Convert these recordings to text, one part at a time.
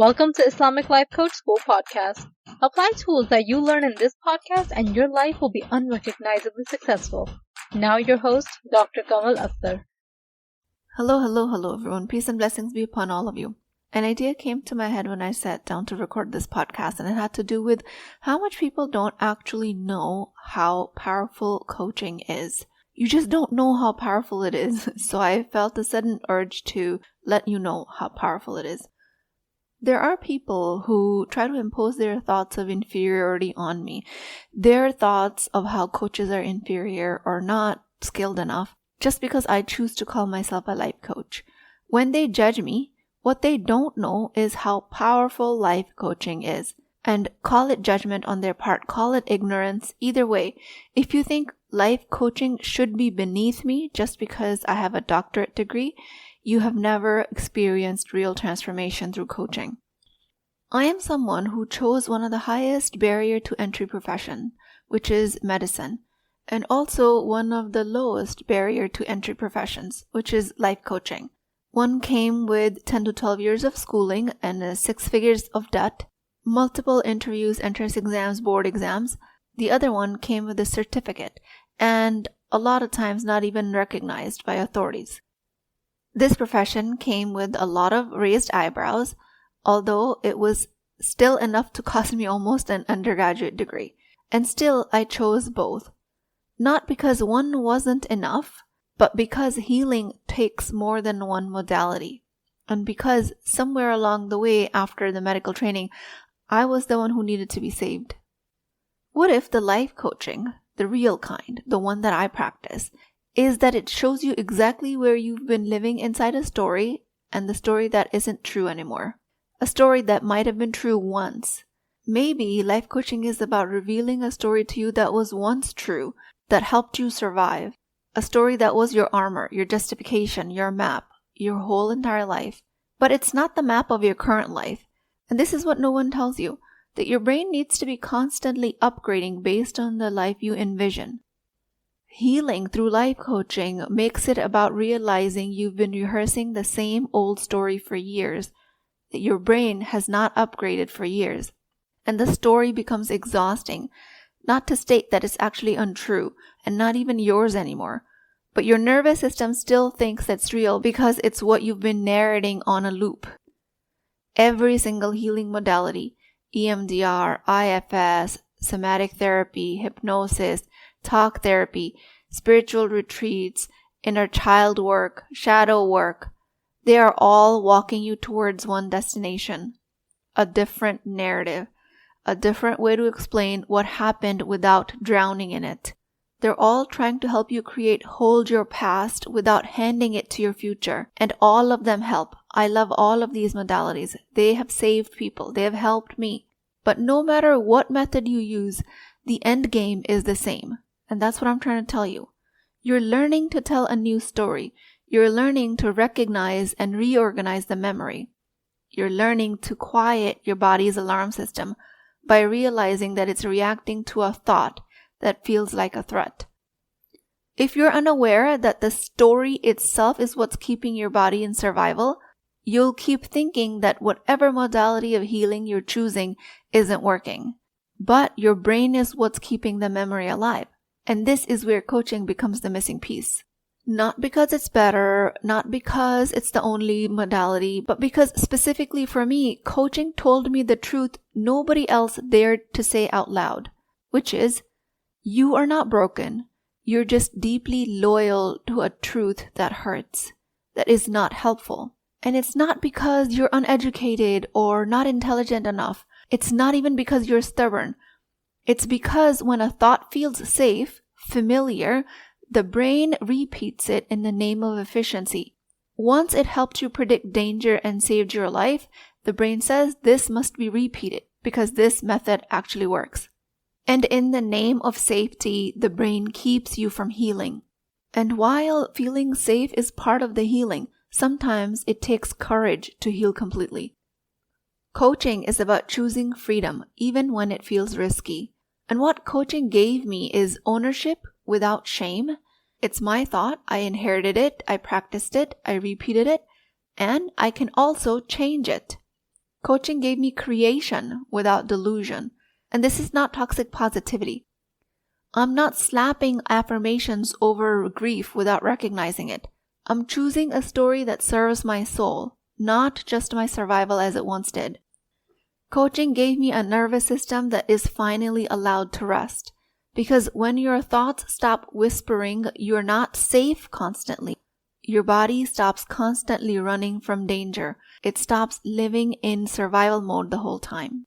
Welcome to Islamic Life Coach School Podcast. Apply tools that you learn in this podcast and your life will be unrecognizably successful. Now your host, Dr. Kamal Akhtar. Hello everyone. Peace and blessings be upon all of you. An idea came to my head when I sat down to record this podcast, and it had to do with how much people don't actually know how powerful coaching is. You just don't know how powerful it is, so I felt a sudden urge to let you know how powerful it is. There are people who try to impose their thoughts of inferiority on me, their thoughts of how coaches are inferior or not skilled enough, just because I choose to call myself a life coach. When they judge me, what they don't know is how powerful life coaching is. And call it judgment on their part, call it ignorance, either way. If you think life coaching should be beneath me just because I have a doctorate degree, you have never experienced real transformation through coaching. I am someone who chose one of the highest barrier to entry profession, which is medicine, and also one of the lowest barrier to entry professions, which is life coaching. One came with 10 to 12 years of schooling and 6 figures of debt, multiple interviews, entrance exams, board exams. The other one came with a certificate, and a lot of times not even recognized by authorities. This profession came with a lot of raised eyebrows, although it was still enough to cost me almost an undergraduate degree. And still, I chose both. Not because one wasn't enough, but because healing takes more than one modality. And because somewhere along the way after the medical training, I was the one who needed to be saved. What if the life coaching, the real kind, the one that I practice, is that it shows you exactly where you've been living inside a story, and the story that isn't true anymore. A story that might have been true once. Maybe life coaching is about revealing a story to you that was once true, that helped you survive. A story that was your armor, your justification, your map, your whole entire life. But it's not the map of your current life. And this is what no one tells you, that your brain needs to be constantly upgrading based on the life you envision. Healing through life coaching makes it about realizing you've been rehearsing the same old story for years, that your brain has not upgraded for years. And the story becomes exhausting, not to state that it's actually untrue and not even yours anymore, but your nervous system still thinks that's real because it's what you've been narrating on a loop. Every single healing modality, EMDR, IFS, somatic therapy, hypnosis, talk therapy, spiritual retreats, inner child work, shadow work, they are all walking you towards one destination, a different narrative, a different way to explain what happened without drowning in it. They're all trying to help you hold your past without handing it to your future, and all of them help. I love all of these modalities. They have saved people. They have helped me. But no matter what method you use, the end game is the same. And that's what I'm trying to tell you. You're learning to tell a new story. You're learning to recognize and reorganize the memory. You're learning to quiet your body's alarm system by realizing that it's reacting to a thought that feels like a threat. If you're unaware that the story itself is what's keeping your body in survival, you'll keep thinking that whatever modality of healing you're choosing isn't working. But your brain is what's keeping the memory alive. And this is where coaching becomes the missing piece. Not because it's better, not because it's the only modality, but because specifically for me, coaching told me the truth nobody else dared to say out loud, which is, you are not broken. You're just deeply loyal to a truth that hurts, that is not helpful. And it's not because you're uneducated or not intelligent enough. It's not even because you're stubborn. It's because when a thought feels safe, familiar, the brain repeats it in the name of efficiency. Once it helped you predict danger and saved your life, the brain says this must be repeated because this method actually works. And in the name of safety, the brain keeps you from healing. And while feeling safe is part of the healing, sometimes it takes courage to heal completely. Coaching is about choosing freedom, even when it feels risky. And what coaching gave me is ownership without shame. It's my thought. I inherited it. I practiced it. I repeated it. And I can also change it. Coaching gave me creation without delusion. And this is not toxic positivity. I'm not slapping affirmations over grief without recognizing it. I'm choosing a story that serves my soul, not just my survival as it once did. Coaching gave me a nervous system that is finally allowed to rest. Because when your thoughts stop whispering, you're not safe constantly. Your body stops constantly running from danger. It stops living in survival mode the whole time.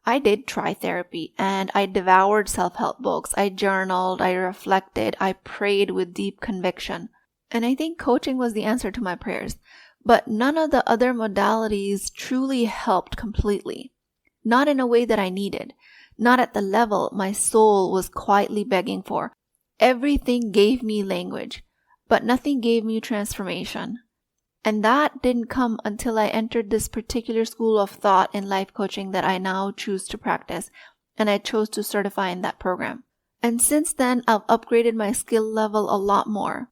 I did try therapy and I devoured self-help books. I journaled, I reflected, I prayed with deep conviction. And I think coaching was the answer to my prayers. But none of the other modalities truly helped completely. Not in a way that I needed. Not at the level my soul was quietly begging for. Everything gave me language, but nothing gave me transformation. And that didn't come until I entered this particular school of thought in life coaching that I now choose to practice, and I chose to certify in that program. And since then, I've upgraded my skill level a lot more.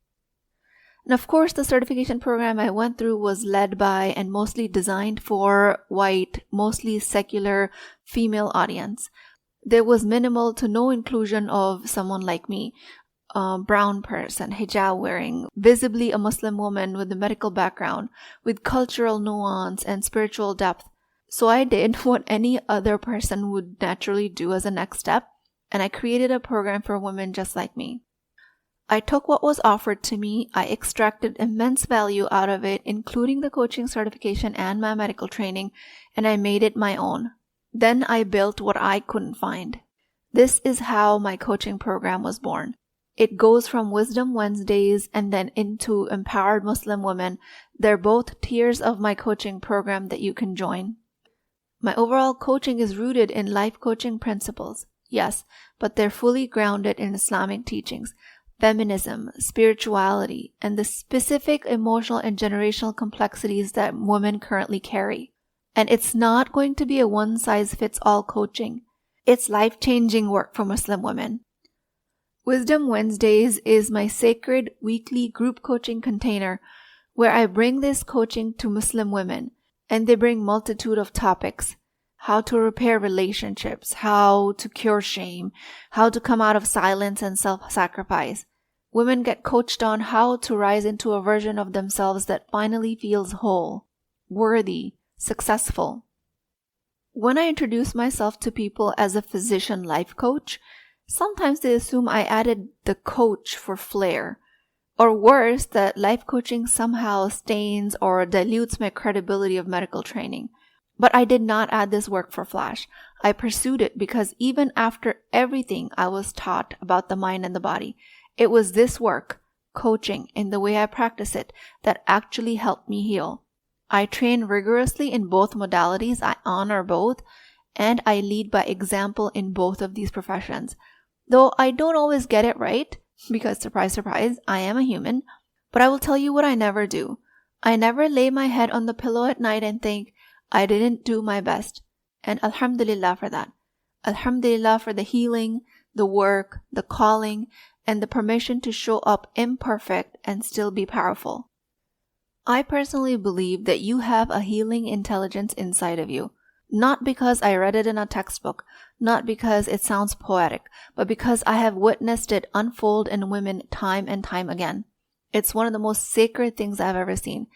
And of course, the certification program I went through was led by and mostly designed for white, mostly secular female audience. There was minimal to no inclusion of someone like me. Brown person, hijab wearing, visibly a Muslim woman with a medical background, with cultural nuance and spiritual depth. So I did what any other person would naturally do as a next step, and I created a program for women just like me. I took what was offered to me, I extracted immense value out of it, including the coaching certification and my medical training, and I made it my own. Then I built what I couldn't find. This is how my coaching program was born. It goes from Wisdom Wednesdays and then into Empowered Muslim Women. They're both tiers of my coaching program that you can join. My overall coaching is rooted in life coaching principles, yes, but they're fully grounded in Islamic teachings, feminism, spirituality, and the specific emotional and generational complexities that women currently carry. And it's not going to be a one-size-fits-all coaching. It's life-changing work for Muslim women. Wisdom Wednesdays is my sacred weekly group coaching container where I bring this coaching to Muslim women, and they bring multitude of topics. How to repair relationships, how to cure shame, how to come out of silence and self-sacrifice. Women get coached on how to rise into a version of themselves that finally feels whole, worthy, successful. When I introduce myself to people as a physician life coach, sometimes they assume I added the coach for flair, or worse, that life coaching somehow stains or dilutes my credibility of medical training. But I did not add this work for flash. I pursued it because even after everything I was taught about the mind and the body, it was this work, coaching, in the way I practice it, that actually helped me heal. I train rigorously in both modalities, I honor both, and I lead by example in both of these professions. Though I don't always get it right, because surprise, surprise, I am a human, but I will tell you what I never do. I never lay my head on the pillow at night and think, I didn't do my best. And alhamdulillah for that. Alhamdulillah for the healing, the work, the calling, and the permission to show up imperfect and still be powerful. I personally believe that you have a healing intelligence inside of you. Not because I read it in a textbook, not because it sounds poetic, but because I have witnessed it unfold in women time and time again. It's one of the most sacred things I've ever seen.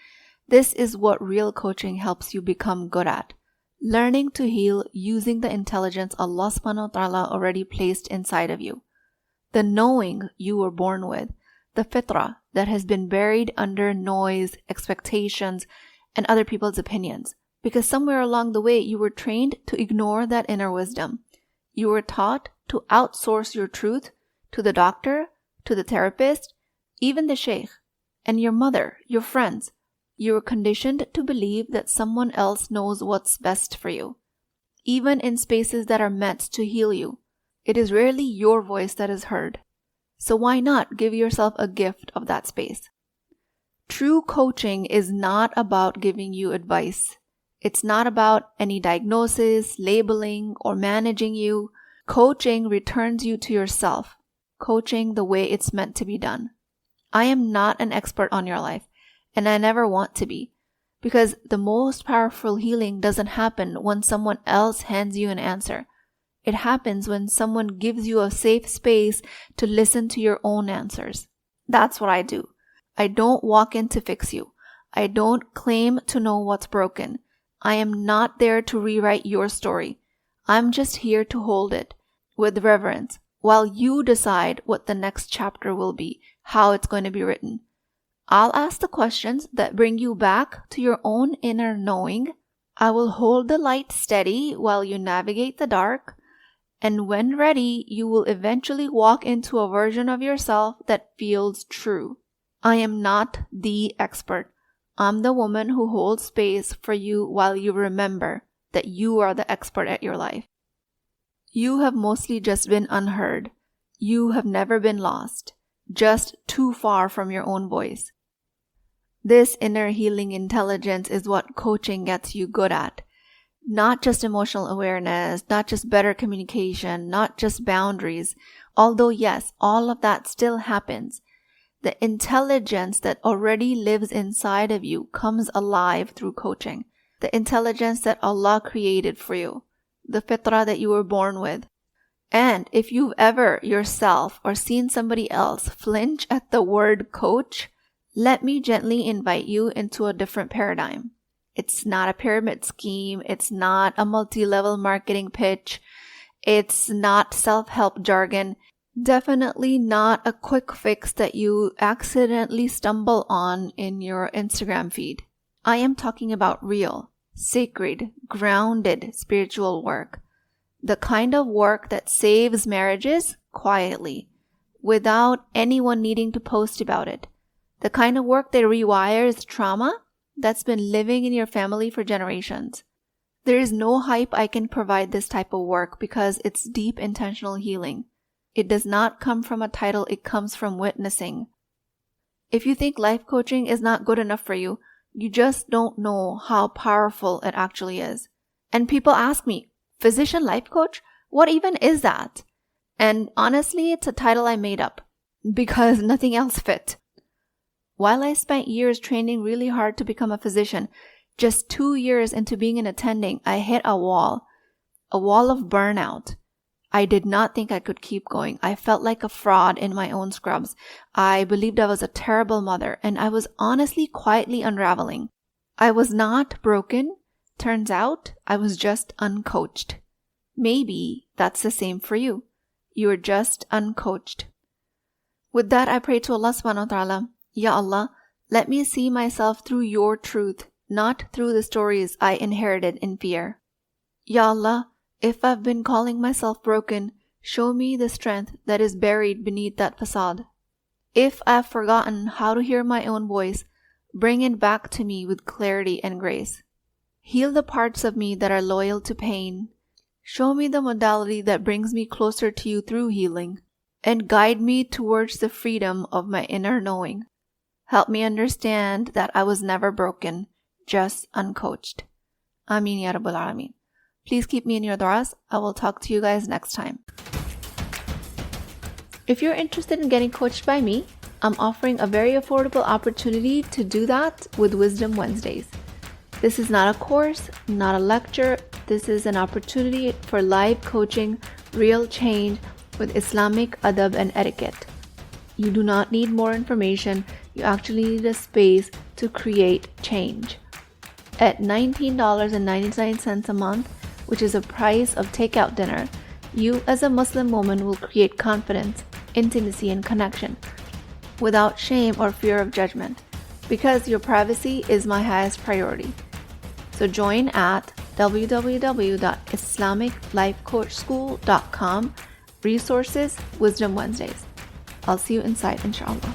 This is what real coaching helps you become good at. Learning to heal using the intelligence Allah subhanahu wa ta'ala already placed inside of you. The knowing you were born with. The fitrah that has been buried under noise, expectations, and other people's opinions. Because somewhere along the way you were trained to ignore that inner wisdom. You were taught to outsource your truth to the doctor, to the therapist, even the sheikh, and your mother, your friends. You were conditioned to believe that someone else knows what's best for you. Even in spaces that are meant to heal you, it is rarely your voice that is heard. So why not give yourself a gift of that space? True coaching is not about giving you advice. It's not about any diagnosis, labeling, or managing you. Coaching returns you to yourself. Coaching the way it's meant to be done. I am not an expert on your life, and I never want to be. Because the most powerful healing doesn't happen when someone else hands you an answer. It happens when someone gives you a safe space to listen to your own answers. That's what I do. I don't walk in to fix you. I don't claim to know what's broken. I am not there to rewrite your story. I'm just here to hold it with reverence while you decide what the next chapter will be, how it's going to be written. I'll ask the questions that bring you back to your own inner knowing. I will hold the light steady while you navigate the dark. And when ready, you will eventually walk into a version of yourself that feels true. I am not the expert. I'm the woman who holds space for you while you remember that you are the expert at your life. You have mostly just been unheard. You have never been lost, just too far from your own voice. This inner healing intelligence is what coaching gets you good at. Not just emotional awareness, not just better communication, not just boundaries. Although yes, all of that still happens. The intelligence that already lives inside of you comes alive through coaching. The intelligence that Allah created for you. The fitrah that you were born with. And if you've ever yourself or seen somebody else flinch at the word coach, let me gently invite you into a different paradigm. It's not a pyramid scheme. It's not a multi-level marketing pitch. It's not self-help jargon. Definitely not a quick fix that you accidentally stumble on in your Instagram feed. I am talking about real, sacred, grounded spiritual work. The kind of work that saves marriages quietly, without anyone needing to post about it. The kind of work that rewires trauma that's been living in your family for generations. There is no hype I can provide this type of work because it's deep intentional healing. It does not come from a title, it comes from witnessing. If you think life coaching is not good enough for you, you just don't know how powerful it actually is. And people ask me, physician life coach? What even is that? And honestly, it's a title I made up because nothing else fit. While I spent years training really hard to become a physician, just 2 years into being an attending, I hit a wall of burnout. I did not think I could keep going. I felt like a fraud in my own scrubs. I believed I was a terrible mother, and I was honestly quietly unraveling. I was not broken. Turns out, I was just uncoached. Maybe that's the same for you. You are just uncoached. With that, I pray to Allah subhanahu wa ta'ala, Ya Allah, let me see myself through your truth, not through the stories I inherited in fear. Ya Allah, if I've been calling myself broken, show me the strength that is buried beneath that facade. If I've forgotten how to hear my own voice, bring it back to me with clarity and grace. Heal the parts of me that are loyal to pain. Show me the modality that brings me closer to you through healing, and guide me towards the freedom of my inner knowing. Help me understand that I was never broken, just uncoached. Ameen ya Rabbal Alameen. Please keep me in your du'as. I will talk to you guys next time. If you're interested in getting coached by me, I'm offering a very affordable opportunity to do that with Wisdom Wednesdays. This is not a course, not a lecture. This is an opportunity for live coaching, real change with Islamic adab and etiquette. You do not need more information. You actually need a space to create change. At $19.99 a month, which is the price of takeout dinner, you as a Muslim woman will create confidence, intimacy, and connection without shame or fear of judgment, because your privacy is my highest priority. So join at www.islamiclifecoachschool.com, resources, Wisdom Wednesdays. I'll see you inside, inshallah.